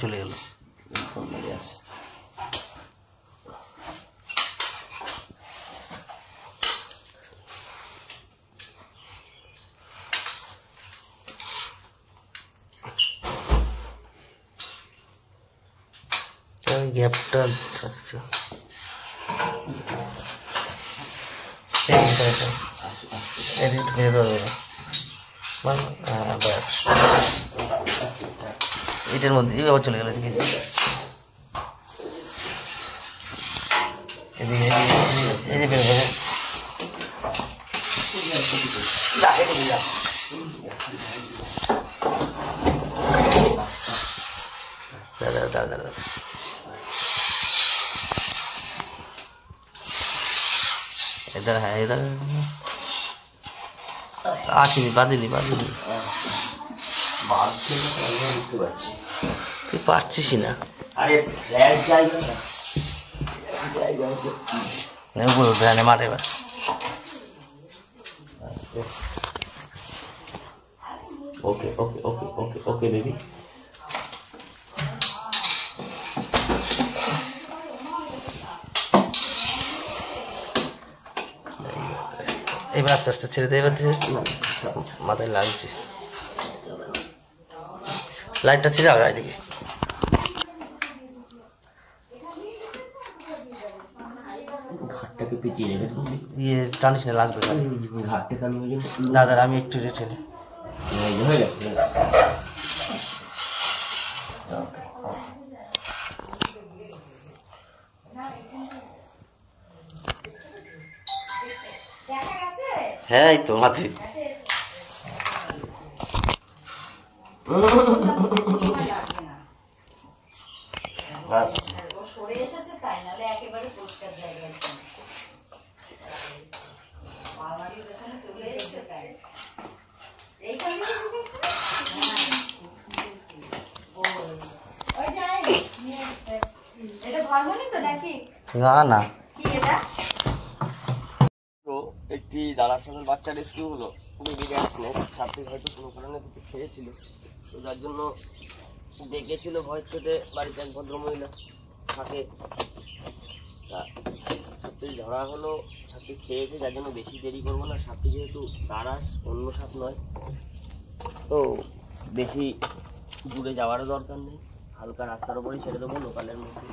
চলে গেল গ্যাপটা থাকছে এদিক ভেঙে ধরবে না ব্যাস এটার মধ্যে আবার চলে গেল এদিকে এদিকে এই যে বের করে দাদা দাদা দাদা इधर है इधर आखिरी बादली তুই পারছিস না আরে ফ্ল্যাট জায়গা না উপরে ভ্যানে মারে এবার ওকে ওকে ওকে ওকে ওকে বেবি এবার আস্তে আস্তে ছেড়ে দেয় এবার মাথায় লাগছে লাইটটা ছেড়ে আগে এদিকে ঘাটটাকে পিছিয়ে রেখে ইয়ে টানিস না লাগবে ঘাটটাকে আমি ওই জন্য দাদার আমি একটু রেটে হয়ে গেছে হ্যাঁ এই তো মাথি না না একটি দাদার সাথে বাচ্চা রেস্কিউ হলো বেবি র্যাটসনেক সাপটি হয়তো কোনো কারণে কিছু খেয়েছিল তো যার জন্য ডেকেছিল ভয় চোটে বাড়িতে এক ভদ্রমহিলা থাকে তা সাপটি ধরা হলো সাপটি খেয়েছে যার জন্য বেশি দেরি করবো না সাপটি যেহেতু দারাস অন্য সাপ নয় তো বেশি দূরে যাওয়ারও দরকার নেই হালকা রাস্তার ওপরেই ছেড়ে দেবো লোকালের মধ্যে